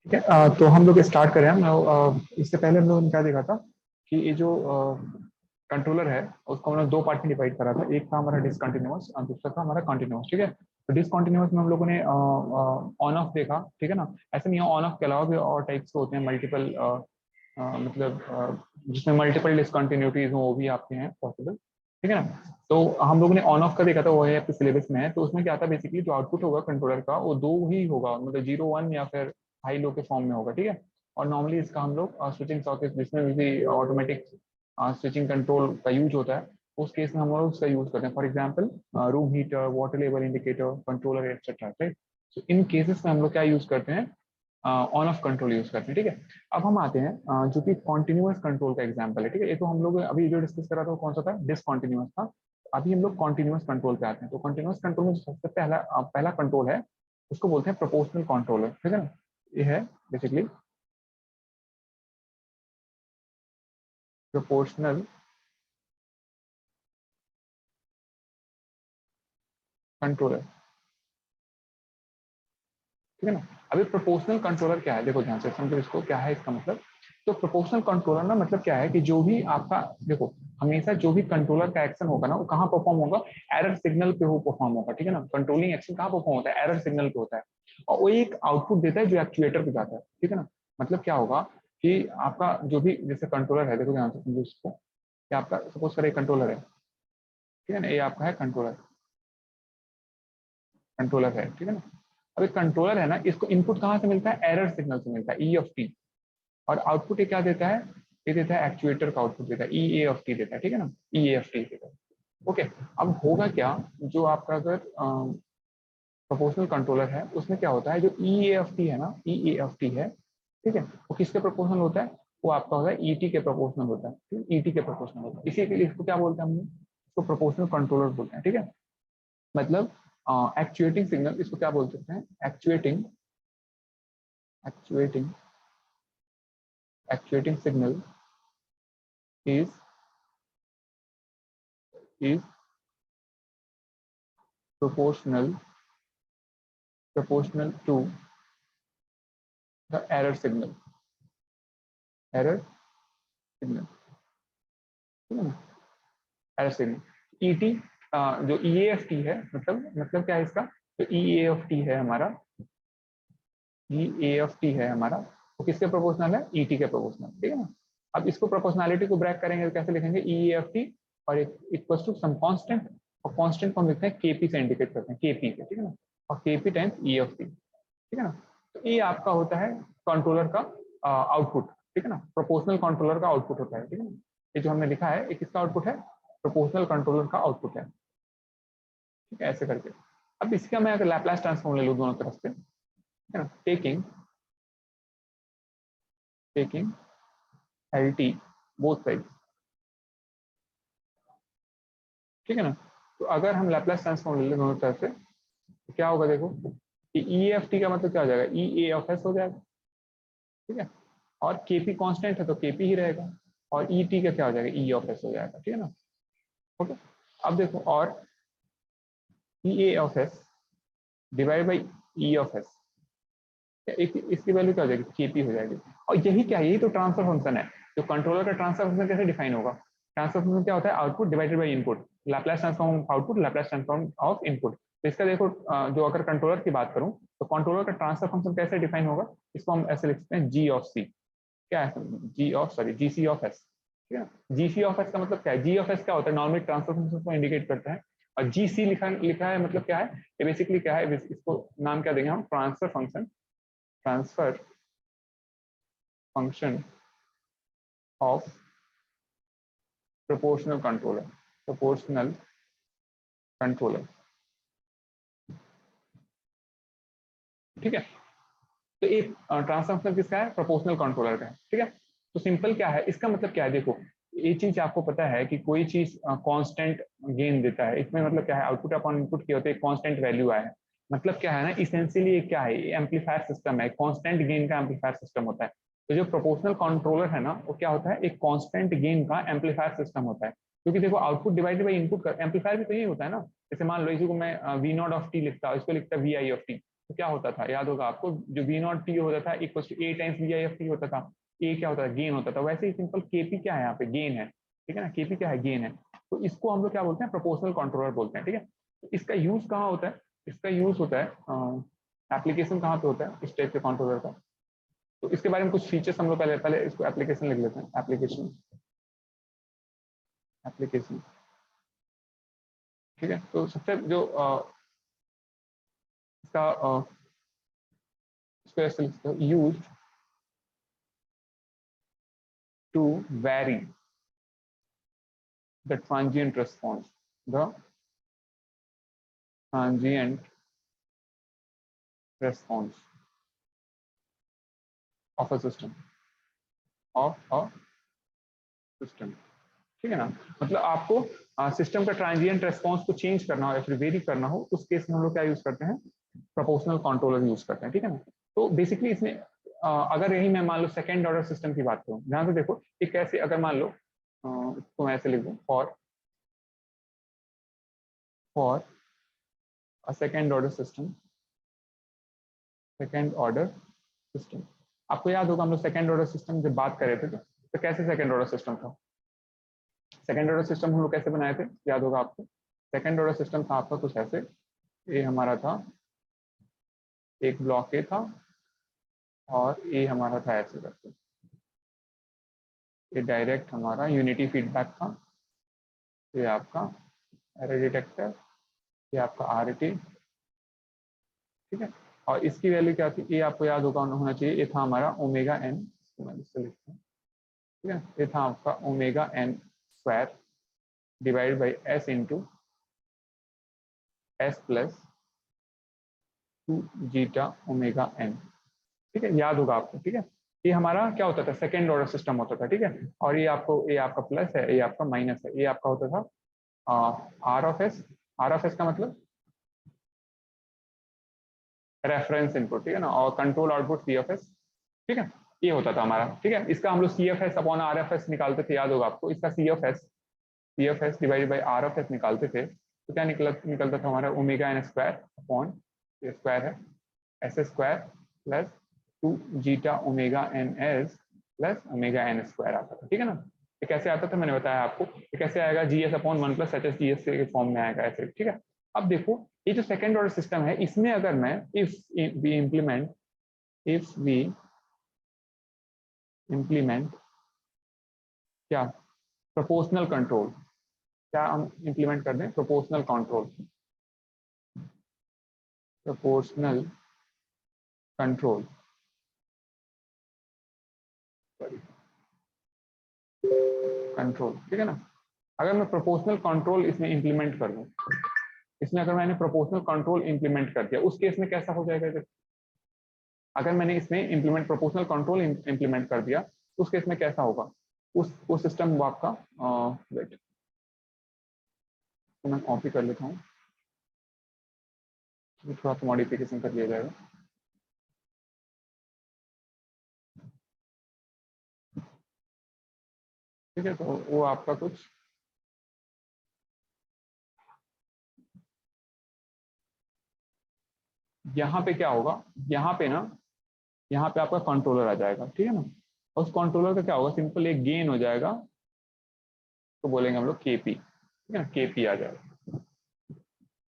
ठीक है। तो हम लोग स्टार्ट करें। हम इससे पहले हम लोगों ने क्या देखा था कि ये जो कंट्रोलर है उसको हमने दो पार्ट में डिवाइड करा था। एक था हमारा डिसकंटिन्यूअस और दूसरा था हमारा कंटिन्यूअस। ठीक है। तो डिसकंटिन्यूअस में हम लोगों ने ऑन ऑफ देखा। ठीक है ना। ऐसे नहीं, ऑन ऑफ के अलावा भी और टाइप्स होते हैं, मल्टीपल मतलब जिसमें मल्टीपल डिसकंटिन्यूटीज हो वो भी आपके हैं पॉसिबल। ठीक है ना। तो हम लोगों ने ऑन ऑफ का देखा था, वो है आपके सिलेबस में है। तो उसमें क्या था, बेसिकली जो आउटपुट होगा कंट्रोलर का वो दो ही होगा, मतलब 0 1 या फिर हाई लो के फॉर्म में होगा। ठीक है। और नॉर्मली इसका हम लोग स्विचिंग सॉकेट जिसमें भी ऑटोमेटिक स्विचिंग कंट्रोल का यूज होता है उस केस में हम लोग उसका यूज करते हैं। For example room heater, water level indicator, controller etcetera. Right. तो इन केसेस में हम लोग क्या यूज करते हैं, ऑन ऑफ कंट्रोल यूज करते हैं। ठीक है। अब हम आते हैं जो कि कॉन्टिन्यूअस कंट्रोल का एग्जाम्पल है। ठीक है। ये तो हम लोग अभी जो डिस्कस करा था वो कौन सा था, डिसकॉन्टिन्यूअस था। अभी हम लोग कॉन्टिन्यूअस कंट्रोल पे आते हैं। तो कॉन्टिन्यूअस कंट्रोल में जो सबसे पहला कंट्रोल है उसको बोलते हैं प्रोपोर्शनल कंट्रोलर। ठीक है ना। ये है बेसिकली प्रोपोर्शनल कंट्रोलर। ठीक है ना। अभी प्रोपोर्शनल कंट्रोलर क्या है, देखो ध्यान से समझो इसको, क्या है इसका मतलब। तो प्रोपोर्शनल कंट्रोलर ना मतलब क्या है कि जो भी आपका, देखो हमेशा जो भी कंट्रोलर का एक्शन होगा ना वो कहाँ परफॉर्म होगा, एरर सिग्नल पे वो परफॉर्म होगा। ठीक है ना। कंट्रोलिंग एक्शन कहाँ परफॉर्म होता है, एरर सिग्नल पे होता है। और वो एक आउटपुट देता है जो एक्चुएटर पे जाता है। ठीक है ना। मतलब क्या होगा कि आपका जो भी जैसे कंट्रोलर है, देखो ध्यान से समझो इसको, कि आपका सपोज करें कंट्रोलर है। ठीक है ना। ये आपका है कंट्रोलर, कंट्रोलर है। ठीक है ना। अब एक कंट्रोलर है ना, इसको इनपुट कहाँ से मिलता है, एरर सिग्नल से मिलता है, ई ऑफ टी। और आउटपुट ये क्या देता है, ये देता है एक्चुएटर का आउटपुट देता है, ई ए ऑफ टी देता है। ठीक है ना। ई ए ऑफ टी देता है। ओके। अब होगा क्या, जो आपका अगर प्रोपोर्शनल कंट्रोलर है उसमें क्या होता है, जो ई ए ऑफ टी है ना, ई ए ऑफ टी है, ठीक है, वो किसके प्रोपोर्शनल होता है, वो आपका होता है ई टी के प्रोपोर्शनल होता है। ई टी के प्रोपोर्शनल होता है। इसी के लिए इसको क्या बोलते हैं हमने, इसको प्रोपोर्शनल कंट्रोलर बोलते हैं। ठीक है। मतलब एक्चुएटिंग सिग्नल, इसको क्या बोल सकते हैं, actuating actuating actuating signal is is proportional to the error signal, error signal। ठीक है ना। एरर सिग्नल ईटी, जो ई एफ टी है, मतलब क्या है इसका, जो ई ए एफ टी है हमारा, ई ए एफ टी है हमारा, वो किसके प्रोपोर्शनल है, ई टी के प्रोपोर्शनल। ठीक है ना। अब इसको प्रोपोर्शनलिटी को ब्रेक करेंगे तो कैसे लिखेंगे, ई एफ टी और इक्वल टू सम कांस्टेंट, और कांस्टेंट को हम लिखते हैं केपी से इंडिकेट करते हैं, केपी से। ठीक है ना। और KP times E F T. ठीक है ना। तो ये आपका होता है कंट्रोलर का आउटपुट। ठीक है ना। प्रोपोर्शनल कंट्रोलर का आउटपुट होता है। ठीक है ना। ये जो हमने लिखा है ये किसका आउटपुट है, प्रोपोर्शनल कंट्रोलर का आउटपुट है। ठीक है, ऐसे करके। अब इसका मैं अगर लैप्लास ट्रांसफॉर्म ले लूँ दोनों तरफ से, ठीक है ना, taking taking L T both side. ठीक है ना। तो अगर हम लैप्लास ट्रांसफॉर्म ले लें दोनों तरफ से तो क्या होगा, देखो कि ई एफ टी का मतलब क्या हो जाएगा, ई ए ऑफ एस हो जाएगा। ठीक है। और केपी कांस्टेंट है तो केपी ही रहेगा, और ई टी का क्या हो जाएगा, ई ऑफ एस हो जाएगा। ठीक है ना। ओके। अब देखो, और E A of S divide by E of S, एक इसकी वैल्यू क्या हो जाएगी, केपी हो जाएगी। और यही क्या है, यही तो ट्रांसफर फंक्शन है। जो कंट्रोलर का ट्रांसफर फंक्शन कैसे डिफाइन होगा, ट्रांसफर फंक्शन क्या होता है, output divided by input, Laplace transform of output, Laplace transform of input. तो इसका देखो, जो अगर कंट्रोलर की बात करूं तो कंट्रोलर का ट्रांसफर फंक्शन कैसे डिफाइन होगा, इसको हम ऐसे लिख सकते हैं, जी ऑफ सी, क्या है, G of sorry G C of S. ठीक है। जी सी ऑफ एस का मतलब क्या है, जी ऑफ एस क्या होता है, नॉर्मली ट्रांसफर फंक्शन को इंडिकेट करता है। और जी सी लिखा लिखा है मतलब क्या है, ये बेसिकली क्या है, इसको नाम क्या देंगे हम, transfer function, transfer function of proportional controller, proportional controller. ठीक है। तो एक ट्रांसफर फंक्शन किसका है, प्रोपोर्शनल कंट्रोलर का है। ठीक है। तो सिंपल क्या है, इसका मतलब क्या है, देखो ये चीज आपको पता है कि कोई चीज कांस्टेंट गेन देता है, इसमें मतलब क्या है, आउटपुट अपॉन इनपुट की होते हैं, कांस्टेंट वैल्यू आया है। मतलब क्या है ना, इसेंशियली ये क्या है, ये एम्पलीफायर सिस्टम है, कांस्टेंट गेन का एम्पलीफायर सिस्टम होता है। तो जो प्रोपोर्शनल कंट्रोलर है ना, वो क्या होता है, एक कांस्टेंट गेन का एम्पलीफायर सिस्टम होता है। क्योंकि देखो आउटपुट डिवाइडेड बाई इनपुट का एम्पलीफायर भी तो यही होता है ना। जैसे मान लो इसी को मैं वी नॉट ऑफ टी लिखता हूँ, इसको लिखता है वी आई ऑफ टी। तो क्या होता था, याद होगा आपको, जो वी नॉट टी होता था equal to A times V I F T होता था। ए क्या होता था, गेन होता था। वैसे ही सिंपल केपी क्या है यहाँ पे, गेन है, ठीक है ना, केपी क्या है, गेन है। तो इसको हम लोग क्या बोलते हैं, प्रोपोर्शनल कंट्रोलर बोलते हैं, ठीक है। तो इसका यूज कहाँ होता है, इसका यूज होता है एप्लीकेशन कहाँ पे होता है इस टाइप के कंट्रोलर का। तो इसके बारे में कुछ फीचर्स हम लोग पहले पहले इसको एप्लीकेशन लिख लेते हैं। एप्लीकेशन, एप्लीकेशन, ठीक है। तो सबसे जो इसका use to vary the transient response, the transient response of a system, of a system, ठीक है ना। मतलब आपको सिस्टम का ट्रांजिएंट रेस्पॉन्स को चेंज करना हो या फिर वेरी करना हो, उस केस में हम लोग क्या यूज करते हैं, प्रोपोर्शनल कंट्रोलर यूज करते हैं, ठीक है ना। तो बेसिकली इसमें अगर यही मैं मान लो सेकेंड ऑर्डर सिस्टम की बात करूं, ध्यान से देखो ये कैसे, अगर मान लो इसको मैं ऐसे लिख दूं, for a second order system, second order system. आपको याद होगा हम लोग सेकेंड ऑर्डर सिस्टम जब बात कर रहे थे तो कैसे सेकेंड ऑर्डर सिस्टम था, सेकेंड ऑर्डर सिस्टम हम लोग कैसे बनाए थे, याद होगा आपको। सेकेंड ऑर्डर सिस्टम था आपका कुछ ऐसे, ये हमारा था एक ब्लॉक ए था और ये हमारा था ऐसे करके, ये डायरेक्ट हमारा यूनिटी फीडबैक था, ये आपका एरर डिटेक्टर, ये आपका आरटी, ठीक है। और इसकी वैल्यू क्या थी, ये आपको याद होगा होना चाहिए, ये था हमारा ओमेगा एन, मैं इससे लिखता हूँ, ठीक है। ये था आपका omega N square divide by S into S plus 2 zeta omega N, ठीक है, याद होगा आपको, ठीक है। ये हमारा क्या होता था, सेकेंड ऑर्डर सिस्टम होता था, ठीक है। और ये आपका प्लस है, ये आपका माइनस है, ये आपका होता था R of S, R of S का मतलब रेफरेंस इनपुट, ठीक है ना, और control output C F S, ठीक है। ये होता था हमारा, ठीक है। इसका हम लोग C F S upon R F S निकालते थे, याद होगा आपको। इसका C F S divide by R F S निकालते थे, तो क्या निकलता था हमारा ओमेगा एन स्क्वायर अपॉन, ये स्क्वायर है, S square plus 2 zeta omega N S plus omega N square आता था, ठीक है ना। ये कैसे आता था मैंने बताया आपको, ये कैसे आएगा, G S upon 1 plus H S G S के फॉर्म में आएगा ऐसे, ठीक है। अब देखो ये जो सेकेंड ऑर्डर सिस्टम है, इसमें अगर मैं इफ वी इम्प्लीमेंट क्या, प्रोपोर्शनल कंट्रोल, क्या हम इंप्लीमेंट कर दें, proportional control, proportional control, control, ठीक है ना। अगर मैं प्रोपोर्शनल कंट्रोल इसमें इंप्लीमेंट कर दूं, इसमें अगर मैंने प्रोपोर्शनल कंट्रोल इंप्लीमेंट कर दिया, उस केस में कैसा हो जाएगा, अगर मैंने इसमें इंप्लीमेंट प्रोपोर्शनल कंट्रोल इंप्लीमेंट कर दिया, उस केस में कैसा होगा, उस सिस्टम वो आपका वेट, तो मैं कॉपी कर लेता हूँ, थोड़ा सा मॉडिफिकेशन कर लिया जाएगा। ठीक है, तो वो आपका कुछ यहाँ पे क्या होगा, यहाँ पे ना, यहाँ पे आपका कंट्रोलर आ जाएगा, ठीक है ना। और उस कंट्रोलर का क्या होगा, सिंपल एक गेन हो जाएगा, तो बोलेंगे हम लोग केपी, ठीक है ना, केपी आ जाएगा,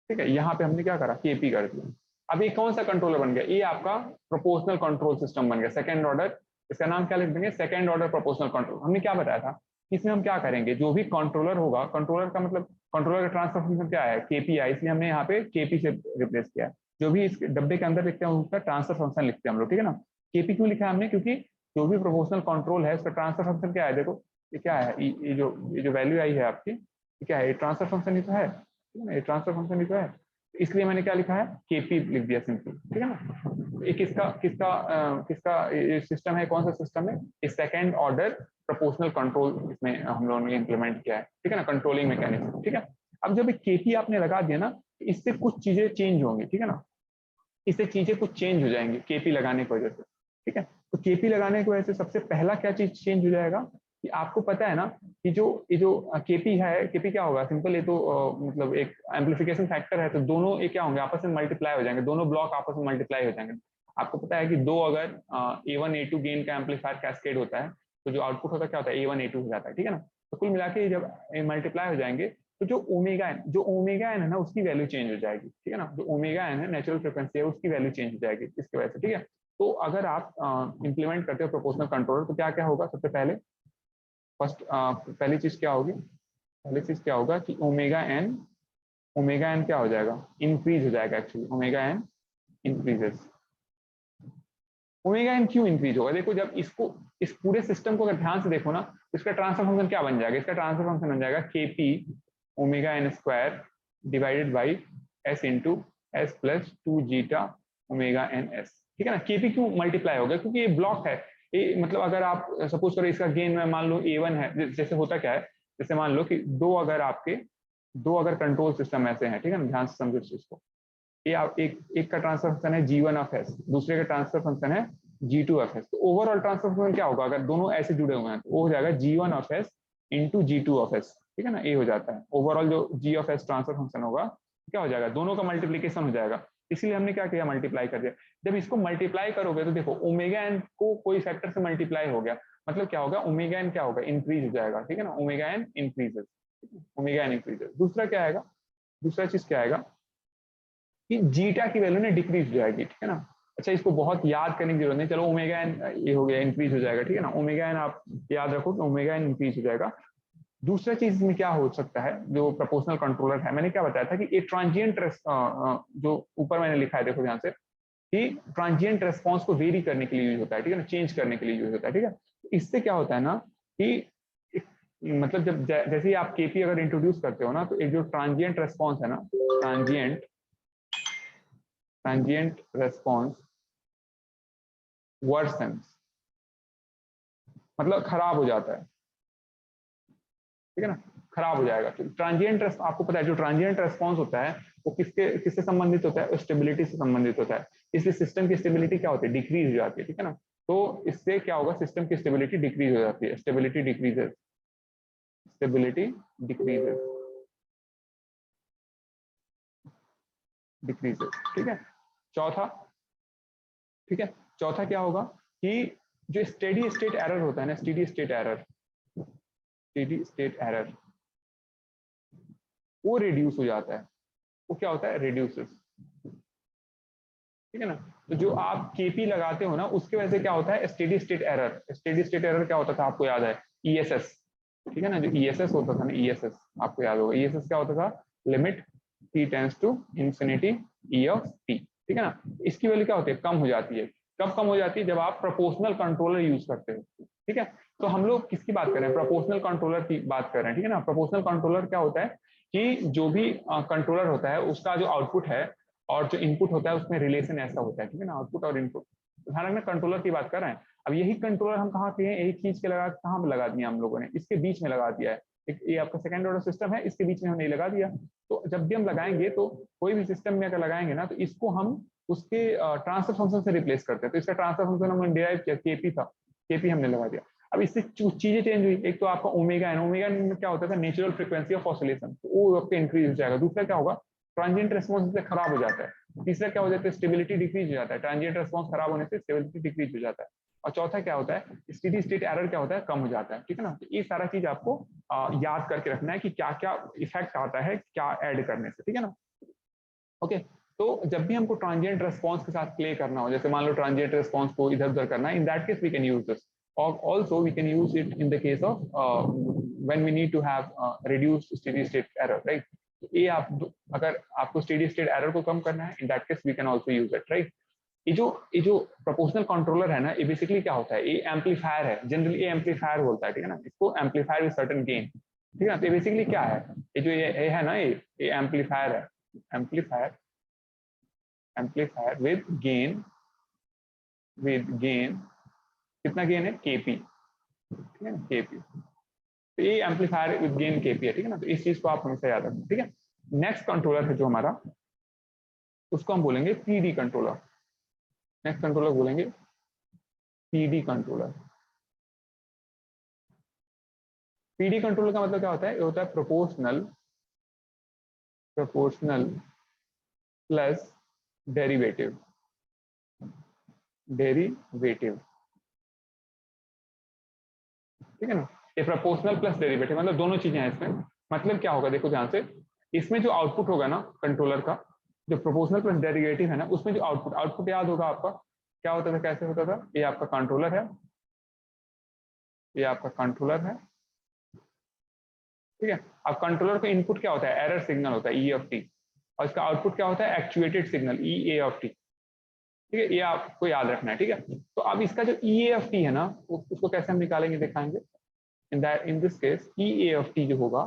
ठीक है। यहाँ पे हमने क्या करा, केपी कर दिया। अब ये कौन सा कंट्रोलर बन गया, ये आपका प्रोपोर्शनल कंट्रोल सिस्टम बन गया, सेकंड ऑर्डर। इसका नाम क्या लिख देंगे, सेकंड ऑर्डर प्रोपोर्शनल कंट्रोल। हमने क्या बताया था, इसमें हम क्या करेंगे, जो भी कंट्रोलर होगा, कंट्रोलर का मतलब कंट्रोलर का ट्रांसफर फंक्शन क्या है, केपीआई, इसलिए हमने यहाँ पे केपी से रिप्लेस किया है। जो भी इस डब्बे के अंदर लिखते हैं उसका ट्रांसफर फंक्शन लिखते हैं हम लोग, ठीक है ना। केपी क्यों लिखा है हमने, क्योंकि जो भी प्रोपोर्शनल कंट्रोल है उसका ट्रांसफर फंक्शन क्या है, देखो ये क्या है, ये जो वैल्यू आई है आपकी, ये क्या है, ये ट्रांसफर फंक्शन ही तो है, ठीक है ना, ये ट्रांसफर फंक्शन ही तो है। इसलिए मैंने क्या लिखा है, केपी लिख दिया सिंपल, ठीक है ना। ये किसका किसका किसका सिस्टम है, कौन सा सिस्टम है, इस सेकेंड ऑर्डर प्रोपोर्शनल कंट्रोल इसमें हम लोगों ने इंप्लीमेंट किया है, ठीक है ना, कंट्रोलिंग मैकेनिज्म, ठीक है। अब जब केपी आपने लगा दिया ना, इससे कुछ चीजें चेंज होंगी, ठीक है ना, इससे चीजें कुछ चेंज हो जाएंगी केपी लगाने की वजह से, ठीक है। तो केपी लगाने की वजह से सबसे पहला क्या चीज चेंज हो जाएगा, कि आपको पता है ना कि जो ये जो केपी है, केपी क्या होगा, सिंपल, ये तो मतलब एक एम्पलीफिकेशन फैक्टर है, तो दोनों ये क्या होंगे, आपस में मल्टीप्लाई हो जाएंगे, दोनों ब्लॉक आपस में मल्टीप्लाई हो जाएंगे। आपको पता है कि दो अगर A1 A2 गेन का एम्पलीफायर कैस्केड होता है, तो जो आउटपुट होता है क्या होता है, A1 A2 हो जाता है, ठीक है ना। तो कुल मिला के जब मल्टीप्लाई हो जाएंगे तो जो ओमेगा एन है ना उसकी वैल्यू चेंज हो जाएगी, ठीक है ना। जो ओमेगा एन है नेचुरल फ्रिक्वेंसी है, उसकी वैल्यू चेंज हो जाएगी इसकी वजह से, ठीक है। तो अगर आप इंप्लीमेंट करते हो प्रोपोर्शनल कंट्रोलर, तो क्या क्या होगा, सबसे पहले पहली चीज क्या होगी, पहली चीज क्या होगा कि ओमेगा एन क्या हो जाएगा, इंक्रीज हो जाएगा। Actually omega N increases. Omega N क्यों इंक्रीज होगा, देखो जब इसको, इस पूरे सिस्टम को अगर ध्यान से देखो ना, तो इसका ट्रांसफर फंक्शन क्या बन जाएगा, इसका ट्रांसफर फंक्शन बन जाएगा KP omega N square divided by S into S plus 2 zeta omega N S, ठीक है ना। केपी क्यों मल्टीप्लाई होगा, क्योंकि ये ब्लॉक है, ये मतलब अगर आप सपोज करो इसका गेन में मान लो A1 है, जैसे होता क्या है, जैसे मान लो कि दो अगर कंट्रोल सिस्टम ऐसे हैं, ठीक है ना, ध्यान से समझो इस चीज को। एक का ट्रांसफर फंक्शन है G1 ऑफ एस, दूसरे का ट्रांसफर फंक्शन है G2 ऑफ एस। तो ओवरऑल ट्रांसफर फंक्शन क्या होगा, अगर दोनों ऐसे जुड़े हुए हैं तो वो हो जाएगा G1 of S into G2 of S, ठीक है ना। ये हो जाता है ओवरऑल जो G of S transfer function होगा, क्या हो जाएगा, दोनों का मल्टीप्लीकेशन हो जाएगा। इसीलिए हमने क्या किया, मल्टीप्लाई कर दिया। जब इसको मल्टीप्लाई करोगे तो देखो ओमेगा एन को कोई फैक्टर से मल्टीप्लाई हो गया, मतलब क्या होगा, ओमेगा एन क्या होगा, इंक्रीज हो जाएगा, ठीक है ना। Omega N increases, omega N increases. दूसरा क्या आएगा, दूसरा चीज क्या आएगा कि जीटा की वैल्यू ने डिक्रीज हो जाएगी, ठीक है ना। अच्छा, इसको बहुत याद करने की जरूरत नहीं, चलो ओमेगा एन ये हो गया, इंक्रीज हो जाएगा, ठीक है ना। ओमेगा एन आप याद रखो कि ओमेगा एन इंक्रीज हो जाएगा। दूसरा चीज में क्या हो सकता है, जो प्रोपोर्शनल कंट्रोलर है, मैंने क्या बताया था कि एक ट्रांजिएंट जो ऊपर मैंने लिखा है, देखो ध्यान से, कि ट्रांजिएंट रेस्पॉन्स को वेरी करने के लिए यूज होता है, ठीक है ना, चेंज करने के लिए यूज होता है, ठीक है। इससे क्या होता है ना कि मतलब जब जैसे ही आप केपी अगर इंट्रोड्यूस करते हो ना, तो एक जो ट्रांजिएंट रेस्पॉन्स है ना, ट्रांजिएंट रेस्पॉन्स वर्सन्स, मतलब खराब हो जाता है, ठीक है ना, खराब हो जाएगा। तो ट्रांजिएंट, आपको पता है जो ट्रांजिएंट रेस्पॉन्स होता है वो किससे संबंधित होता है, स्टेबिलिटी से संबंधित होता है। इसलिए सिस्टम की स्टेबिलिटी क्या होती है, डिक्रीज हो जाती है, ठीक है ना। तो इससे क्या होगा, सिस्टम की स्टेबिलिटी डिक्रीज हो जाती है, stability decreases, stability decreases, decreases, ठीक है। चौथा, ठीक है, चौथा क्या होगा कि जो स्टेडी स्टेट एरर होता है ना, steady state error, steady state error वो रिड्यूस हो जाता है। वो क्या होता है, रिड्यूसेस, ठीक है ना। तो जो आप केपी लगाते हो ना, उसकी वजह से क्या होता है, steady state error. Steady state error क्या होता था, आपको याद है, ईएसएस, ठीक है ना। जो ईएसएस होता था ना, ईएसएस आपको याद होगा, ईएसएस क्या होता था, limit t tends to infinity E of T, ठीक है ना। इसकी वैल्यू क्या होती है, कम हो जाती है। कब कम हो जाती है, जब आप प्रोपोर्शनल कंट्रोलर यूज करते हो, ठीक है। तो हम लोग किसकी बात कर रहे हैं, प्रोपोर्शनल कंट्रोलर की बात कर रहे हैं, ठीक है ना। प्रोपोर्शनल कंट्रोलर क्या होता है कि जो भी कंट्रोलर होता है उसका जो आउटपुट है और जो इनपुट होता है उसमें रिलेशन ऐसा होता है, ठीक है ना, आउटपुट और इनपुट। ध्यान रखना, कंट्रोलर की बात कर रहे हैं। अब यही कंट्रोलर हम कहाँ किए हैं, यही खींच के लगा, कहाँ पे लगा दिया हम लोगों ने, इसके बीच में लगा दिया है। ये आपका सेकंड ऑर्डर सिस्टम है, इसके बीच में हमने लगा दिया। तो जब भी हम लगाएंगे, तो कोई भी सिस्टम में अगर लगाएंगे ना, तो इसको हम उसके ट्रांसफर फंक्शन से रिप्लेस करते हैं। तो इसका ट्रांसफर फंक्शन हमने डिराइव किया, केपी था, केपी हमने लगा दिया। अब इससे चीजें चेंज हुई, एक तो आपका ओमेगा एन, ओमेगा एन में क्या होता था, नेचुरल फ्रीक्वेंसी ऑफ ऑसिलेशन, तो वो आपका इंक्रीज हो जाएगा। दूसरा क्या होगा, ट्रांजिएंट रेस्पॉन्स से खराब हो जाता है। तीसरा क्या हो जाता है, स्टेबिलिटी डिक्रीज हो जाता है, ट्रांजिएंट रेस्पॉन्स खराब होने से स्टेबिलिटी डिक्रीज हो जाता है। और चौथा क्या होता है, स्टेडी स्टेट एरर क्या होता है, कम हो जाता है, ठीक है ना। तो ये सारा चीज आपको याद करके रखना है कि क्या क्या इफेक्ट आता है क्या ऐड करने से, ठीक है ना। ओके, तो जब भी हमको ट्रांजिएंट रेस्पॉन्स के साथ प्ले करना हो, जैसे मान लो ट्रांजिएंट रेस्पॉन्स को इधर उधर करना है, in that case we can use this. और also we can use it in the case of when we need to have reduced steady state error, right. ये आप अगर आपको स्टेडी स्टेट एरर को कम करना है, in that case we can also use it, right. ये जो प्रोपोर्शनल कंट्रोलर है ना, ये बेसिकली क्या होता है, ये एम्पलीफायर है, जनरली ये एम्पलीफायर बोलता है, ठीक है ना, इसको एम्पलीफायर विद सर्टेन गेन, ठीक है ना। तो ये बेसिकली क्या है, ये जो ये है ना, ये एम्पलीफायर है, एम्पलीफायर, एम्पलीफायर विद गेन, कितना गेन है, केपी, ठीक है ना, केपी। तो ये एम्पलीफायर विद गेन केपी है, ठीक है ना। तो इस चीज को आप हमेशा याद रखना, ठीक है। नेक्स्ट कंट्रोलर है जो हमारा, उसको हम बोलेंगे पीडी कंट्रोलर। नेक्स्ट कंट्रोलर बोलेंगे पीडी कंट्रोलर। पीडी कंट्रोलर का मतलब क्या होता है? ये होता है प्रोपोर्शनल प्लस डेरिवेटिव। डेरिवेटिव, ठीक है ना? ये प्रोपोर्शनल प्लस डेरिवेटिव मतलब दोनों चीजें हैं इसमें। मतलब क्या होगा देखो ध्यान से, इसमें जो आउटपुट होगा ना कंट्रोलर का, जो प्रोपोर्शनल प्लस डेरिवेटिव है ना, उसमें जो आउटपुट याद होगा आपका, क्या होता था, कैसे होता था? ये आपका कंट्रोलर है, ये आपका कंट्रोलर है, ठीक है। अब कंट्रोलर का इनपुट क्या होता है? एरर सिग्नल होता है, ई ऑफ टी, और इसका आउटपुट क्या होता है? Actuated signal, E A of T, ठीक है। ये आपको याद रखना है, ठीक है। तो अब इसका जो ई ए ऑफ टी है ना, उसको कैसे हम निकालेंगे दिखाएंगे। In this case E A of T जो होगा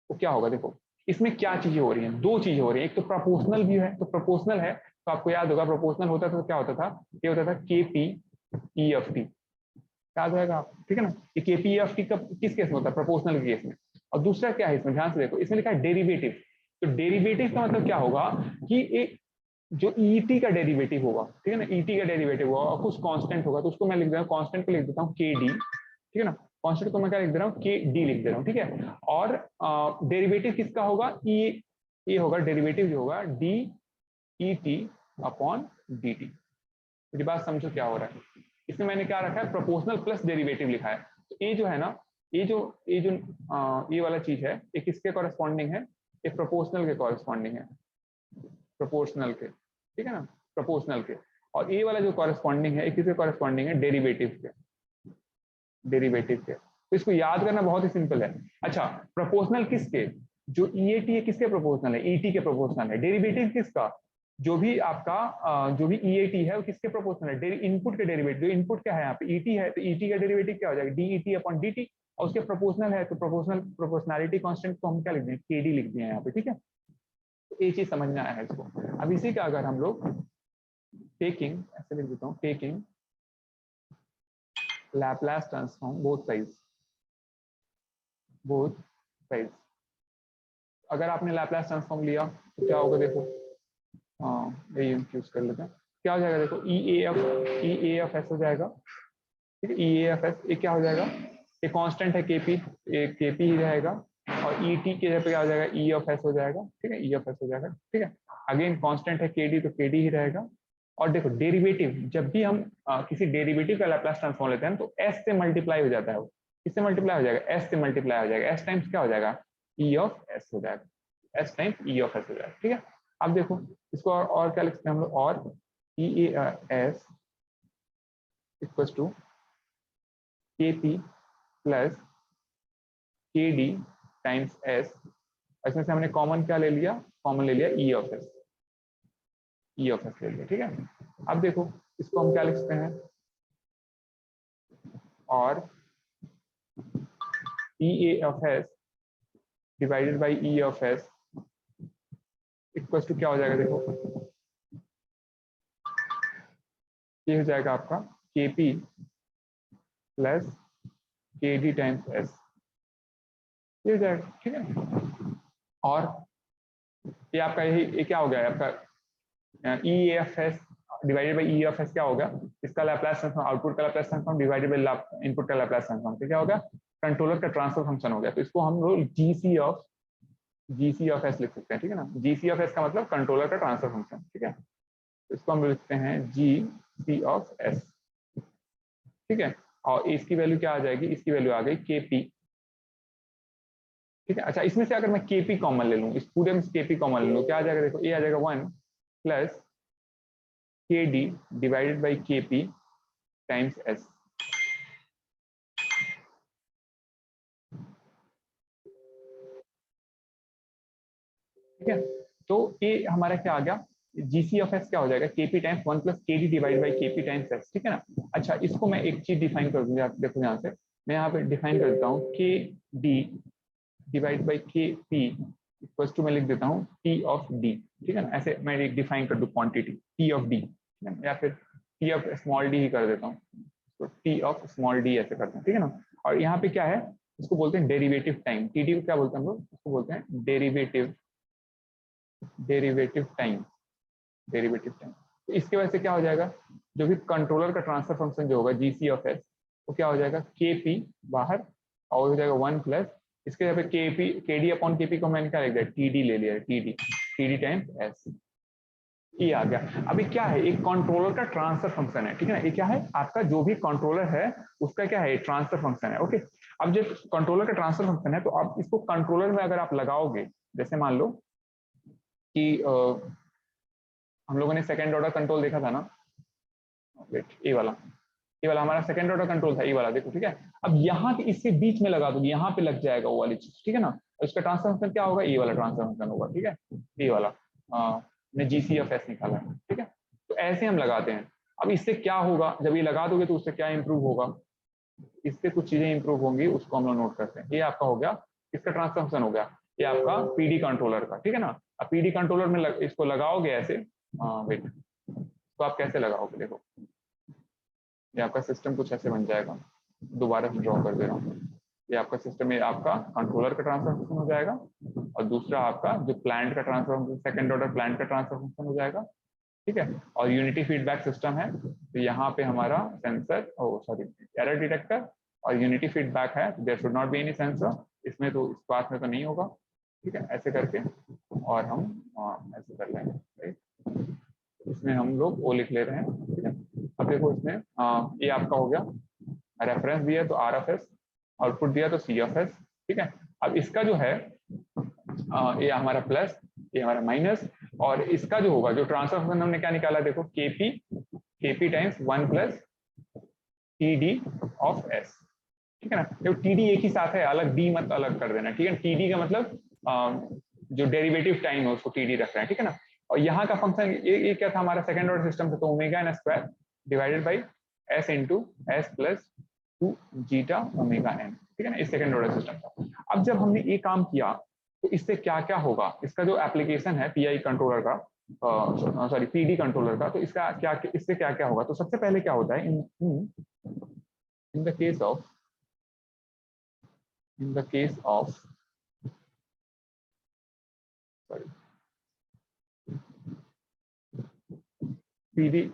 वो क्या होगा? देखो इसमें क्या चीजें हो रही हैं, दो चीजें हो रही हैं। एक तो प्रोपोर्शनल व्यू है, तो प्रोपोर्शनल है तो आपको याद होगा, प्रोपोर्शनल होता था तो क्या होता था? ये होता था के पी ई ऑफ टी, याद रहेगा आप, ठीक है ना। ये के पी ऑफ टी कब किस केस में होता है? प्रोपोर्शनल के केस में। और दूसरा क्या है इसमें, ध्यान से देखो, इसमें लिखा है डेरिवेटिव। तो डेरिवेटिव का मतलब क्या होगा कि एक जो ईटी का डेरिवेटिव होगा, ठीक है ना, ईटी का डेरिवेटिव होगा और कुछ कांस्टेंट होगा, तो उसको मैं लिख देता हूँ, कांस्टेंट को लिख देता हूँ के डी, ठीक है ना। कांस्टेंट को मैं क्या लिख दे रहा हूँ? के डी लिख दे रहा हूँ, ठीक है। और डेरिवेटिव किसका होगा? ई, ये होगा डेरिवेटिव जो होगा D E T upon D T. मेरी बात समझो क्या हो रहा है। इसमें मैंने क्या रखा है? प्रोपोर्शनल प्लस डेरिवेटिव लिखा है। तो ये जो है ना, ये जो ये वाला चीज है, ये किसके कॉरेस्पॉन्डिंग है? ये प्रोपोर्शनल के कॉरेस्पॉन्डिंग है, प्रोपोर्शनल के, ठीक है ना, प्रोपोर्शनल के। और ये वाला जो कॉरेस्पॉन्डिंग है, किसके कॉरेस्पॉन्डिंग है? डेरिवेटिव के, डेरिवेटिव के। तो इसको याद करना बहुत ही सिंपल है। अच्छा, प्रोपोर्शनल किसके? जो ईएटी है किसके प्रोपोर्शनल है? ईटी के प्रोपोर्शनल है। डेरिवेटिव किसका? जो भी आपका जो भी ईएटी है वो किसके प्रोपोर्शनल है? इनपुट के डेरिवेटिव। जो इनपुट क्या है यहाँ पे? ईटी है, तो ईटी का डेरिवेटिव क्या हो जाएगा? DET upon DT. और उसके प्रोपोर्शनल है तो प्रोपोर्शनलिटी कांस्टेंट को हम क्या लिख दें? केडी लिख दिए यहाँ पे, ठीक है। तो ये चीज समझना है इसको। अब इसी का अगर हम लोग टेकिंग, ऐसे लिख देता हूँ, taking Laplace transform both size. अगर आपने लैपलास ट्रांसफॉर्म लिया तो क्या होगा देखो, ये यूज कर लेते हैं। क्या हो जाएगा देखो, ई ए एफ एस हो जाएगा, ठीक है। ई ए एफ एस ये क्या हो जाएगा? ये कांस्टेंट है केपी, ये केपी ही रहेगा। और ई टी के जगह पे क्या हो जाएगा? ई ऑफ एस हो जाएगा, ठीक है, ई ऑफ एस हो जाएगा, ठीक है। अगेन कांस्टेंट है केडी, तो केडी ही रहेगा। और देखो डेरिवेटिव, जब भी हम किसी डेरिवेटिव का लैपलास ट्रांसफॉर्म लेते हैं तो एस से मल्टीप्लाई हो जाता है वो। किससे मल्टीप्लाई हो जाएगा? एस से मल्टीप्लाई हो जाएगा। एस टाइम्स क्या हो जाएगा? ई ऑफ एस हो जाएगा, S times E of S हो जाएगा, ठीक है। अब देखो इसको और क्या लिखते हैं हम लोग? और ई एस इक्वल्स टू के P plus K D times S. इसमें से हमने कॉमन क्या ले लिया? कॉमन ले लिया ई of S, E of S ले लिया, ठीक है। अब देखो इसको हम क्या लिखते हैं? और E A of S divided by E of S equal to क्या हो जाएगा देखो, ये हो जाएगा आपका K P plus K D times S, ये हो जाएगा, ठीक है। और ये आपका ये क्या हो गया आपका? E F S divided by E of S क्या होगा? इसका लैपलास ट्रांसफॉर्म, आउटपुट का Laplace transform divided by input का लैपलास ट्रांसफॉर्म, तो क्या होगा? कंट्रोलर का ट्रांसफर फंक्शन हो गया। तो इसको हम लोग जीसी ऑफ एस लिख सकते हैं, ठीक है ना। जीसी ऑफ एस का मतलब कंट्रोलर का ट्रांसफर फंक्शन, ठीक है। तो इसको हम लिखते हैं जी सी ऑफ एस, ठीक है। और इसकी वैल्यू क्या आ जाएगी? इसकी वैल्यू आ गई के पी, ठीक है। अच्छा, इसमें से अगर मैं केपी कॉमन ले लूँ, इस पूरे में केपी कॉमन ले लूँ, क्या आ जाएगा देखो, ये आ जाएगा 1 plus K D divided by के पी टाइम्स एस, ठीक है। तो ये हमारा क्या आ गया? जीसी ऑफ एस क्या हो जाएगा? KP times 1 plus K D divide by KP times S, ठीक है ना। अच्छा, इसको मैं एक चीज डिफाइन कर दूंगा, देखो ध्यान से, मैं यहाँ पे डिफाइन कर देता हूँ के डी डिवाइड बाई के पी इक्वल्स टू मैं लिख देता हूँ टी ऑफ डी, ठीक है ना। ऐसे मैं एक डिफाइन कर दूँ क्वांटिटी टी ऑफ डी, ठीक है, या फिर टी ऑफ स्मॉल डी ही कर देता हूँ, तो टी ऑफ स्मॉल डी ऐसे करते हैं, ठीक है ना। और यहाँ पे क्या है? इसको बोलते हैं डेरिवेटिव टाइम। टी डी को क्या बोलते हैं हम लोग? इसको बोलते हैं डेरिवेटिव टाइम, डेरिवेटिव टाइम। तो इसके वजह से क्या हो जाएगा? जो भी कंट्रोलर का ट्रांसफर फंक्शन जो होगा जीसी ऑफ एस, वो क्या हो जाएगा? के पी बाहर और हो जाएगा 1 प्लस इसके यहाँ पे केपी केडी अपॉन केपी को मैंने क्या लिख दिया, टीडी ले लिया, टीडी टाइम्स एस, ये आ गया। अभी क्या है, एक कंट्रोलर का ट्रांसफर फंक्शन है, ठीक है ना, ये क्या है आपका जो भी कंट्रोलर है उसका क्या है, ट्रांसफर फंक्शन है। ओके, अब जब कंट्रोलर का ट्रांसफर फंक्शन है तो आप इसको कंट्रोलर में अगर आप लगाओगे, जैसे मान लो कि हम लोगों ने सेकेंड ऑर्डर कंट्रोल देखा था ना, ये वाला हमारा सेकेंड ऑर्डर कंट्रोल था, ये वाला देखो, ठीक है। अब यहाँ के इसके बीच में लगा दोगे, यहाँ पे लग जाएगा वो वाली चीज, ठीक है ना। इसका ट्रांसफर फंक्शन क्या होगा, ये वाला ट्रांसफर फंक्शन होगा, ठीक है, ये वाला ने GCFS निकाला है, ठीक है। तो ऐसे हम लगाते हैं। अब इससे क्या होगा, जब ये लगा दोगे तो उससे क्या इंप्रूव होगा, इससे कुछ चीजें इंप्रूव होंगी, उसको हम लोग नोट करते हैं। ये आपका हो गया, इसका ट्रांसफर फंक्शन हो गया, ये आपका PD कंट्रोलर का, ठीक है ना। अब PD कंट्रोलर में इसको लगाओगे ऐसे, वेट, तो आप कैसे लगाओगे, देखो ये आपका सिस्टम कुछ ऐसे बन जाएगा, दोबारा से ड्रॉ कर दे रहा हूँ। ये आपका सिस्टम, ये आपका कंट्रोलर का ट्रांसफर फंक्शन हो जाएगा, और दूसरा आपका जो प्लांट का ट्रांसफर, सेकंड ऑर्डर प्लांट का ट्रांसफर फंक्शन हो जाएगा, ठीक है। और यूनिटी फीडबैक सिस्टम है, तो यहाँ पे हमारा सेंसर, सॉरी एरर डिटेक्टर और यूनिटी फीडबैक है, there should not be any sensor, इसमें तो इस बात में तो नहीं होगा, ठीक है। ऐसे करके और हम ऐसे कर लेंगे, राइट। इसमें हम लोग ओ लिख ले रहे हैं, ठीक है। अब देखो इसमें ये आपका हो गया, रेफरेंस दिया तो RFS, आउटपुट दिया तो CFS, ठीक है। अब इसका जो है ये हमारा प्लस, ये हमारा माइनस, और इसका जो होगा, जो ट्रांसफर फंक्शन हमने क्या निकाला, देखो KP times 1 plus TD of S, ठीक है ना। देखो TD एक ही साथ है, अलग D मत अलग कर देना, ठीक है। TD का मतलब जो डेरिवेटिव टाइम है उसको TD रख रहे हैं, ठीक है ना। और यहाँ का फंक्शन ये क्या था, हमारा सेकंड ऑर्डर सिस्टम था, तो omega N square divided by S into S plus 2 zeta omega N, ठीक है ना, इस सेकंड ऑर्डर सिस्टम का। अब जब हमने ये काम किया तो इससे क्या क्या होगा, इसका जो एप्लीकेशन है PI कंट्रोलर का, सॉरी PD कंट्रोलर का, तो इसका क्या, इससे क्या क्या होगा। तो सबसे पहले क्या होता है, इन the case of sorry PD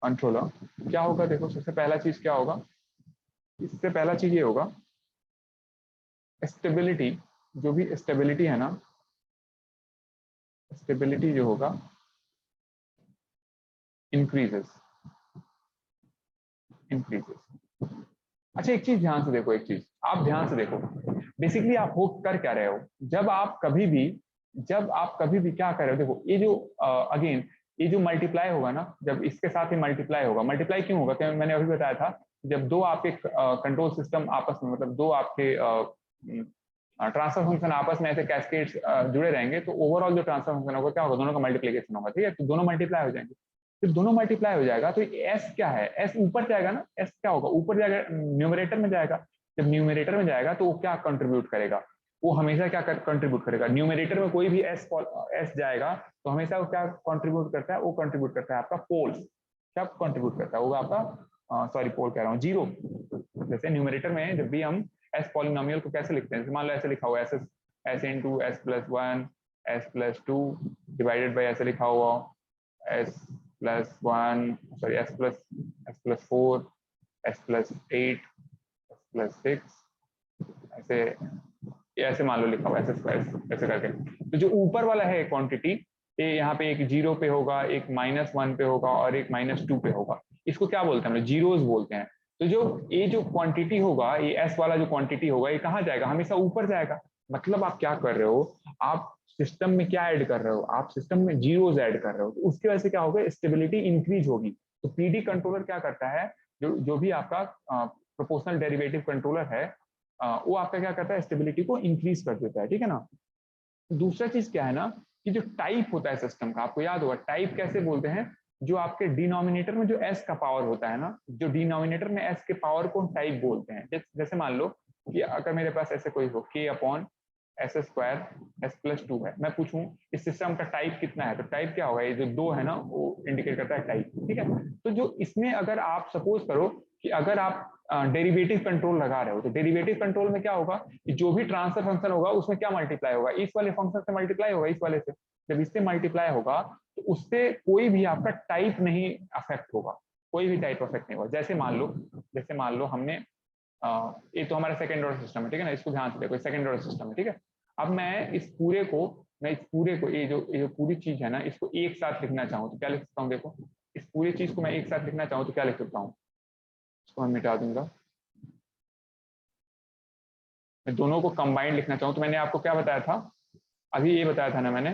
controller क्या होगा, देखो सबसे पहला चीज क्या होगा, इससे पहला चीज ये होगा, स्टेबिलिटी, जो भी स्टेबिलिटी है ना, स्टेबिलिटी जो होगा इंक्रीजेस। अच्छा एक चीज ध्यान से देखो, एक चीज आप ध्यान से देखो, बेसिकली आप हो कर क्या रहे हो, जब आप कभी भी क्या कर रहे हो, देखो ये जो अगेन ये जो मल्टीप्लाई होगा ना, जब इसके साथ ही मल्टीप्लाई होगा, मल्टीप्लाई क्यों होगा, क्या मैंने अभी बताया था, जब दो आपके कंट्रोल सिस्टम आपस में, मतलब दो आपके ट्रांसफर फंक्शन आपस में ऐसे कैस्केड्स जुड़े रहेंगे, तो ओवरऑल जो ट्रांसफर फंक्शन होगा क्या होगा, दोनों का मल्टीप्लीकेशन होगा, ठीक है। तो दोनों मल्टीप्लाई हो जाएंगे, फिर दोनों मल्टीप्लाई हो जाएगा तो एस क्या है, एस ऊपर जाएगा ना, एस क्या होगा, ऊपर जाएगा, न्यूमरेटर में जाएगा। जब न्यूमरेटर में जाएगा तो वो क्या कंट्रीब्यूट करेगा, वो हमेशा क्या कंट्रीब्यूट करेगा, न्यूमरेटर में कोई भी एस जाएगा तो हमेशा वो क्या कंट्रीब्यूट करता है, वो कंट्रीब्यूट करता है आपका पोल्स, क्या कंट्रीब्यूट करता है, वो आपका सॉरी पोल कह रहा हूँ, जीरो। जैसे न्यूमरेटर में जब भी हम एस पॉलिनोमियल को कैसे लिखते हैं, मान लो ऐसे लिखा हुआ है S into S plus 1 S plus 2 divided by ऐसे लिखा हुआ S plus 1 sorry S plus 4 S plus 8 S plus 6 ऐसे मान लो लिखा हुआ ऐसे करके। तो जो ऊपर वाला है क्वांटिटी, ये यहाँ पे एक 0 पे होगा, एक -1 पे होगा और एक -2 पे होगा, इसको क्या बोलते हैं, हम जीरोस बोलते हैं। तो ये जो क्वांटिटी होगा, ये एस वाला जो क्वांटिटी होगा, ये कहाँ जाएगा, हमेशा ऊपर जाएगा। मतलब आप क्या कर रहे हो, आप सिस्टम में क्या ऐड कर रहे हो, आप सिस्टम में जीरोस ऐड कर रहे हो, तो उसकी वजह से क्या होगा, स्टेबिलिटी इंक्रीज होगी। तो PD कंट्रोलर क्या करता है, जो भी आपका प्रोपोर्शनल डेरिवेटिव कंट्रोलर है, वो आपका क्या करता है, स्टेबिलिटी को इंक्रीज कर देता है, ठीक है ना। दूसरा चीज क्या है ना, कि जो टाइप होता है सिस्टम का, आपको याद होगा टाइप कैसे बोलते हैं, जो आपके डिनोमिनेटर में जो एस का पावर होता है ना, जो डिनोमिनेटर में एस के पावर को टाइप बोलते हैं। जैसे मान लो कि अगर मेरे पास ऐसे कोई हो k upon S square S plus 2 है, मैं पूछूं इस सिस्टम का टाइप कितना है, तो टाइप क्या होगा, ये जो 2 है ना वो इंडिकेट करता है टाइप, ठीक है। तो जो इसमें अगर आप सपोज करो कि अगर आप डेरिवेटिव कंट्रोल लगा रहे हो, तो डेरिवेटिव कंट्रोल में क्या होगा कि जो भी ट्रांसफर फंक्शन होगा उसमें क्या मल्टीप्लाई होगा, इस वाले फंक्शन से मल्टीप्लाई होगा, इस वाले से। जब इससे मल्टीप्लाई होगा तो उससे कोई भी आपका टाइप नहीं अफेक्ट होगा, कोई भी टाइप ऑफ इफेक्ट नहीं होगा। जैसे मान लो हमने ये तो हमारा सेकंड ऑर्डर सिस्टम है, ठीक है ना, इसको ध्यान से देखो, सेकंड ऑर्डर सिस्टम है, ठीक है। अब मैं इस पूरे को ये जो पूरी चीज है ना, इसको एक साथ लिखना चाहूँ तो क्या लिख सकता हूँ? देखो, इस पूरी चीज को मैं एक साथ लिखना चाहूँ तो क्या लिख सकता हूँ? इसको मैं मिटा दूंगा। मैं दोनों को कंबाइंड लिखना चाहूँ तो मैंने आपको क्या बताया था, अभी ये बताया था ना मैंने,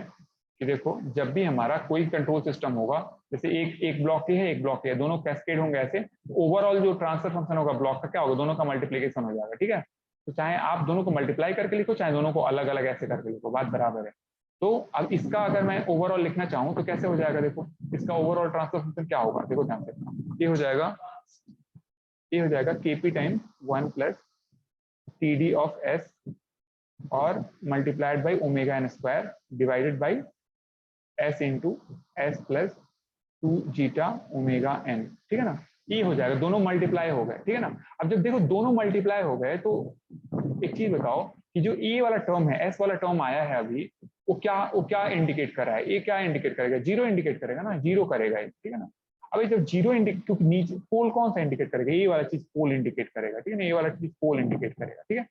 कि देखो जब भी हमारा कोई कंट्रोल सिस्टम होगा, जैसे एक ब्लॉक है, एक ब्लॉक है, दोनों कैस्केड होंगे ऐसे, ओवरऑल जो ट्रांसफर फंक्शन होगा ब्लॉक का क्या होगा? दोनों का मल्टीप्लीकेशन हो जाएगा, ठीक है। तो चाहे आप दोनों को मल्टीप्लाई करके लिखो, चाहे दोनों को अलग अलग ऐसे करके लिखो, बात बराबर है। तो अब इसका अगर मैं ओवरऑल लिखना चाहूँ तो कैसे हो जाएगा? देखो इसका ओवरऑल ट्रांसफर फंक्शन क्या होगा, देखो ध्यान से, ये हो जाएगा KP time 1 plus T D of S और multiplied by omega N square divided by S into S plus 2 zeta omega N, ठीक है ना। ये हो जाएगा, दोनों मल्टीप्लाई हो गए, ठीक है ना। अब जब देखो दोनों मल्टीप्लाई हो गए तो एक चीज बताओ कि जो ए वाला टर्म है, एस वाला टर्म आया है अभी, वो क्या इंडिकेट कर रहा है? ये क्या इंडिकेट करेगा? जीरो इंडिकेट करेगा ना, जीरो करेगा, ठीक है ना। अभी जब जीरो इंडिकेट, क्योंकि नीचे पोल कौन सा इंडिकेट करेगा? ये वाला चीज पोल इंडिकेट करेगा, ठीक है ना, ये वाला चीज पोल इंडिकेट करेगा, ठीक है।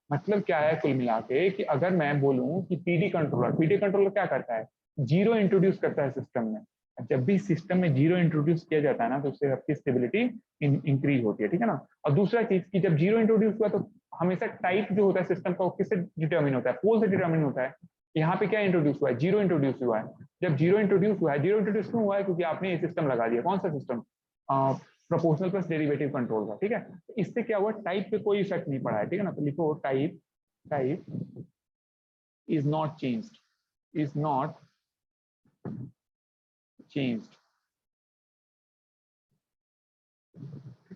मतलब क्या है कुल मिला के, कि अगर मैं बोलूं कि पीडी कंट्रोलर क्या करता है? जीरो इंट्रोड्यूस करता है सिस्टम में। जब भी सिस्टम में जीरो इंट्रोड्यूस किया जाता है ना, तो उससे आपकी स्टेबिलिटी इंक्रीज होती है, ठीक है ना। और दूसरा चीज कि जब जीरो इंट्रोड्यूस हुआ तो हमेशा टाइप जो होता है सिस्टम का, वो किससे डिटर्मिन होता है? पोल से डिटर्मिन होता है। यहाँ पे क्या इंट्रोड्यूस हुआ है? जीरो इंट्रोड्यूस हुआ है। जब जीरो इंट्रोड्यूस हुआ है, जीरो इंट्रोड्यूस क्यों हुआ है? क्योंकि आपने ये सिस्टम लगा दिया। कौन सा system? Proportional plus derivative control का, ठीक है। इससे क्या हुआ? टाइप पे कोई इफेक्ट नहीं पड़ा है, ठीक है ना। तो लिखो टाइप is not changed, ठीक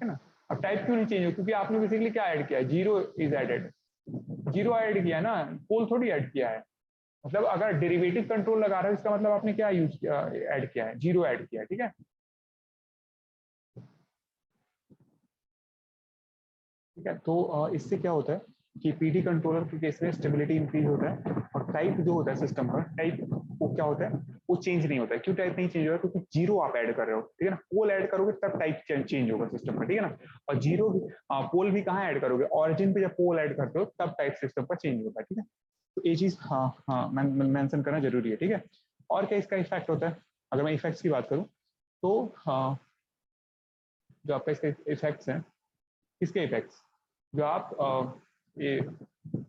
है ना। अब टाइप क्यों नहीं चेंज हो? क्योंकि आपने बेसिकली क्या ऐड किया है? Zero is added, zero add किया ना, पोल थोड़ी ऐड किया है। मतलब अगर डेरिवेटिव कंट्रोल लगा रहे हो, इसका मतलब आपने क्या यूज किया, ऐड किया है? जीरो ऐड किया है, ठीक है। ठीक है, तो इससे क्या होता है कि पीडी कंट्रोलर के केस में स्टेबिलिटी इंक्रीज होता है, और टाइप जो होता है सिस्टम का, टाइप वो क्या होता है? वो चेंज नहीं होता है। क्यों टाइप नहीं चेंज हो रहा है? क्योंकि जीरो आप ऐड कर रहे हो, ठीक है ना। पोल ऐड करोगे तब टाइप चेंज होगा सिस्टम का, ठीक है ना। और जीरो पोल भी कहाँ ऐड करोगे? ऑरिजिन पे जब पोल ऐड करते हो तब टाइप सिस्टम का चेंज होता है, ठीक है। तो ये चीज हाँ मेंशन करना जरूरी है, ठीक है। और क्या इसका इफेक्ट होता है? अगर मैं इफेक्ट्स की बात करूँ तो जो आपका इसके इफेक्ट्स हैं, किसके इफेक्ट्स? जो आप ये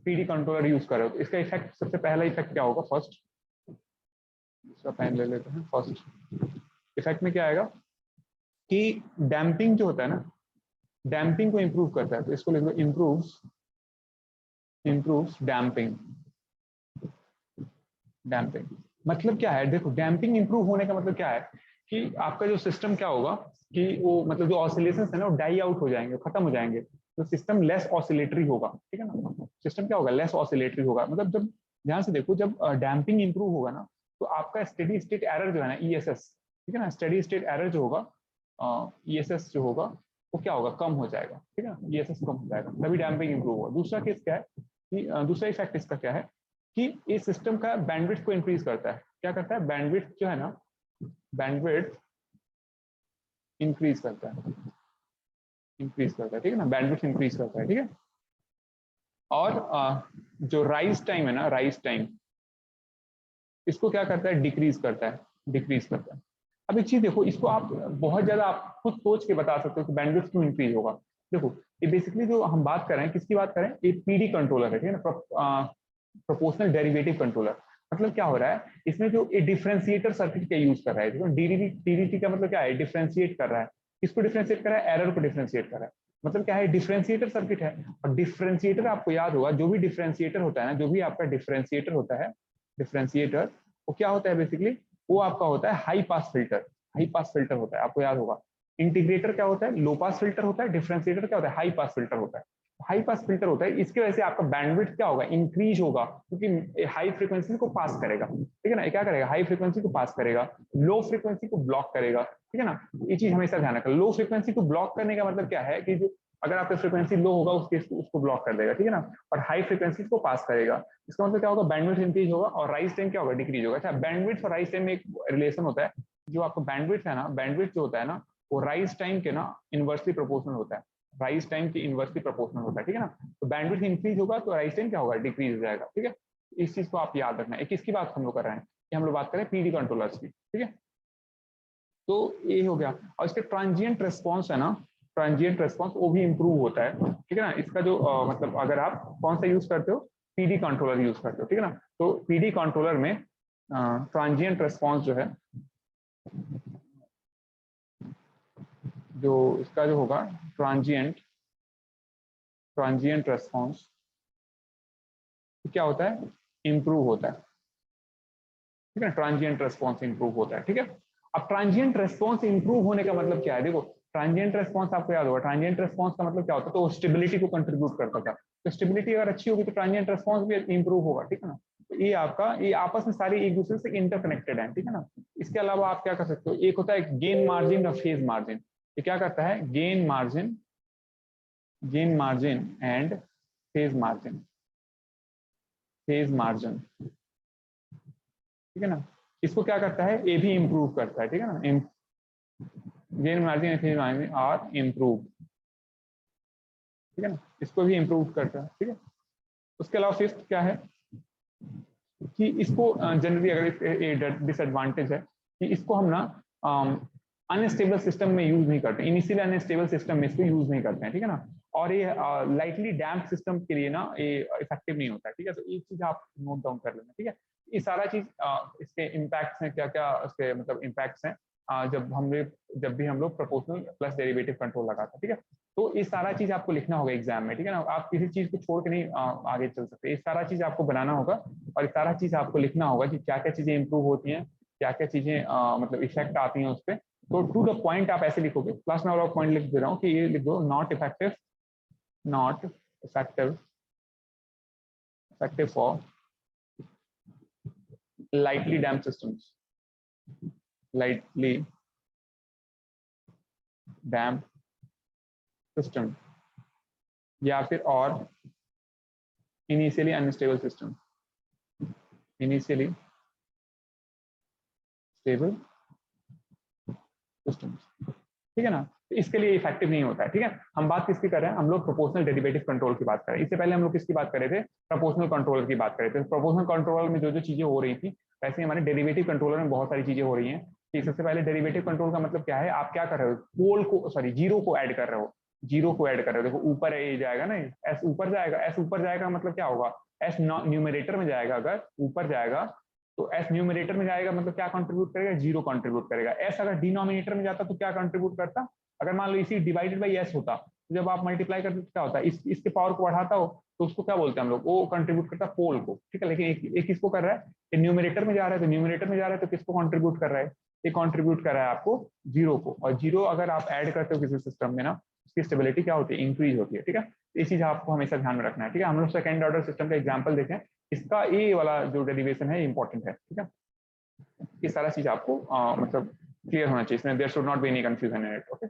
पीडी कंट्रोलर यूज कर रहे हो, तो इसका इफेक्ट, सबसे पहला इफेक्ट क्या होगा? फर्स्ट, इसका पेन ले लेते हैं। फर्स्ट इफेक्ट में क्या आएगा कि डैम्पिंग जो होता है ना, डैम्पिंग को इंप्रूव करता है। तो इसको लिख लो, इंप्रूव्स डैम्पिंग। मतलब क्या है? देखो डैम्पिंग इंप्रूव होने का मतलब क्या है कि आपका जो सिस्टम क्या होगा कि वो, मतलब जो ऑसिलेशंस है ना, वो डाई आउट हो जाएंगे, खत्म हो जाएंगे। तो सिस्टम लेस ऑसिलेटरी होगा, ठीक है ना। सिस्टम क्या होगा? लेस ऑसिलेटरी होगा। मतलब जब, ध्यान से देखो, जब डैम्पिंग इंप्रूव होगा ना, तो आपका स्टेडी स्टेट एरर जो है ना, ईएसएस, ठीक है ना, स्टेडी स्टेट एरर जो होगा, ईएसएस जो होगा, वो क्या होगा? कम हो जाएगा, ठीक है ना। ईएसएस कम हो जाएगा, तभी डैम्पिंग इंप्रूव होगा। दूसरा केस क्या है कि दूसरा इफेक्ट इसका क्या है कि इस सिस्टम का बैंडविड्थ को इंक्रीज करता है। क्या करता है? बैंडविड्थ जो है ना, बैंडविड्थ इंक्रीज करता है, ठीक है ना, बैंडविड्थ इंक्रीज करता है, ठीक है। और जो राइज टाइम है ना, राइज टाइम, इसको क्या करता है? डिक्रीज करता है। अब एक चीज देखो, इसको आप बहुत ज्यादा आप खुद सोच के बता सकते हो कि बैंडविड्थ क्यों इंक्रीज होगा। देखो ये बेसिकली जो हम बात कर रहे हैं, किसकी बात कर रहे हैं? ये पीडी कंट्रोलर है, ठीक है ना, प्रोपोर्शनल डेरिवेटिव कंट्रोलर। मतलब क्या हो रहा है इसमें? जो डिफरेंशिएटर सर्किट का यूज कर रहा है। देखो डीडीटी का मतलब क्या है? डिफरेंशिएट कर रहा है। किसको डिफरेंशिएट कर रहा है? एरर को डिफरेंशिएट कर रहा है। मतलब क्या है? डिफरेंशिएटर सर्किट है। और डिफरेंशिएटर आपको याद होगा, जो भी डिफरेंशिएटर होता है ना, जो भी आपका डिफरेंशिएटर होता है, डिफरेंशिएटर वो क्या होता है बेसिकली? वो आपका होता है हाई पास फिल्टर होता है, आपको याद होगा। इंटीग्रेटर क्या होता है? लो पास फिल्टर होता है। डिफरेंशिएटर क्या होता है? हाई पास फिल्टर होता है। हाई पास फिल्टर होता है, इसकी वजह से आपका बैंडविड्थ क्या होगा? इंक्रीज होगा, क्योंकि हाई फ्रीक्वेंसी को पास करेगा, ठीक है ना। क्या करेगा? हाई फ्रीक्वेंसी को पास करेगा, लो फ्रीक्वेंसी को ब्लॉक करेगा, ठीक है ना। ये चीज हमेशा ध्यान रखना। लो फ्रीक्वेंसी को ब्लॉक करने का मतलब क्या है कि जो, अगर आपका फ्रीक्वेंसी लो होगा उसको ब्लॉक कर देगा, ठीक है ना। और हाई फ्रीक्वेंसी को पास करेगा। इसका मतलब क्या होगा? बैंडविड्थ इंक्रीज होगा और राइज टाइम क्या होगा? डिक्रीज होगा। अच्छा, बैंडविड्थ और राइज टाइम में एक रिलेशन होता है। जो आपका बैंडविड्थ है ना, बैंडविड्थ जो होता है ना, वो राइज टाइम के ना इनवर्सली प्रोपोर्शनल होता है, राइज टाइम के इनवर्सली प्रोपोर्शनल होता है, ठीक है ना। तो बैंडविड्थ इंक्रीज होगा तो राइज टाइम क्या होगा, डिक्रीज हो जाएगा, ठीक है। इस चीज को आप याद रखना है। किसकी बात हम लोग कर रहे हैं, कि हम लोग बात करें पीडी कंट्रोलर्स की, ठीक है। तो ये हो गया। और इसके ट्रांजिएंट रेस्पॉन्स है ना, ट्रांजिएंट रेस्पॉन्स वो भी इंप्रूव होता है, ठीक है ना। इसका जो मतलब अगर आप कौन सा यूज करते हो, पीडी कंट्रोलर यूज करते हो, ठीक है ना। तो पीडी कंट्रोलर में ट्रांजिएंट रेस्पॉन्स जो है, जो इसका जो होगा ट्रांजिएंट रेस्पॉन्स क्या होता है, इंप्रूव होता है, ठीक है। ट्रांजिएंट रेस्पॉन्स इंप्रूव होता है, ठीक है। अब ट्रांजिएंट रेस्पॉन्स इंप्रूव होने का मतलब क्या है, देखो ट्रांजिएंट रेस्पॉन्स आपको याद होगा, ट्रांजिएंट रेस्पॉन्स का मतलब क्या होता है, तो स्टेबिलिटी को कंट्रीब्यूट करता था। तो स्टेबिलिटी अगर अच्छी होगी तो ट्रांजिएंट रेस्पॉन्स भी इंप्रूव होगा, ठीक है ना। तो ये आपका, ये आपस में सारी एक दूसरे से इंटरकनेक्टेड है, ठीक है ना। इसके अलावा आप क्या कर सकते हो, एक होता है गेन मार्जिन और फेज मार्जिन। ये क्या करता है, gain margin and phase margin, ठीक है ना। इसको क्या करता है, ये भी इंप्रूव करता है, ठीक है ना। Gain margin and phase margin are improve, ठीक है ना, इसको भी इंप्रूव करता है, ठीक है। उसके अलावा फिफ्थ क्या है कि इसको जनरली अगर डिसएडवांटेज है कि इसको हम ना अनस्टेबल सिस्टम में यूज नहीं करते, इनिशियली अनस्टेबल सिस्टम में इसको यूज नहीं करते हैं, ठीक है ना। और ये लाइटली डैम्प सिस्टम के लिए ना ये इफेक्टिव नहीं होता है, ठीक है। तो एक चीज आप नोट डाउन कर लेना, ठीक है। ये सारा चीज इसके इम्पैक्ट्स हैं, क्या क्या इसके मतलब इम्पैक्ट्स हैं जब भी हम लोग प्रोपोर्शनल प्लस डेरिवेटिव कंट्रोल लगाते हैं, ठीक है। तो ये सारा चीज आपको लिखना होगा एग्जाम में, ठीक है ना। आप किसी चीज को छोड़ के नहीं आगे चल सकते, ये सारा चीज आपको बनाना होगा और ये सारा चीज आपको लिखना होगा कि क्या क्या चीजें इंप्रूव होती हैं, क्या क्या चीजें मतलब इफेक्ट आती हैं उस पर। तो टू द पॉइंट आप ऐसे लिखोगे, क्लास में वाला पॉइंट लिख दे रहा हूँ कि ये लिख दो, not effective for lightly damped systems, lightly damped system, या फिर और initially unstable system, initially stable systems, ठीक है ना। तो इसके लिए इफेक्टिव नहीं होता है, ठीक है। हम बात किसकी कर रहे हैं, हम लोग प्रोपोर्शनल डेरिवेटिव कंट्रोल की बात कर रहे हैं। इससे पहले हम लोग किसकी बात कर रहे थे, प्रोपोर्शनल कंट्रोलर की बात कर रहे थे। प्रोपोर्शनल कंट्रोलर में जो जो चीजें हो रही थी, वैसे हमारे डेरिवेटिव कंट्रोलर में बहुत सारी चीजें हो रही हैं। कि सबसे पहले डेरिवेटिव कंट्रोल का मतलब क्या है, आप क्या कर रहे हो, पोल को सॉरी जीरो को ऐड कर रहे हो, देखो ऊपर ए जाएगा ना, एस ऊपर जाएगा, एस ऊपर जाएगा मतलब क्या होगा, एस न्यूमरेटर में जाएगा, अगर ऊपर जाएगा तो एस न्यूमरेटर में जाएगा मतलब क्या कंट्रीब्यूट करेगा, जीरो कंट्रीब्यूट करेगा। एस अगर डिनोमिनेटर में जाता तो क्या कंट्रीब्यूट करता, अगर मान लो इसी डिवाइडेड बाई एस होता तो जब आप मल्टीप्लाई करते तो क्या होता है, इसके पावर को बढ़ाता हो तो उसको क्या बोलते हैं हम लोग, वो कंट्रीब्यूट करता है पोल को, ठीक है। लेकिन एक किसको कर रहा है, न्यूमरेटर में जा रहा है, तो न्यूमरेटर में जा रहा है तो किसको कंट्रीब्यूट कर रहा है, ये कंट्रीब्यूट कर रहा है आपको जीरो को। और जीरो अगर आप ऐड करते हो किसी सिस्टम में ना, उसकी स्टेबिलिटी क्या होती है, इंक्रीज होती है, ठीक है। ये चीज आपको हमेशा ध्यान में रखना है, ठीक है। हम लोग सेकंड ऑर्डर सिस्टम का एग्जांपल देखें, इसका ये वाला जो डेरिवेशन है इंपॉर्टेंट है, ठीक है। ये सारा चीज आपको मतलब क्लियर होना चाहिए, इसमें there should not be any confusion in it, okay.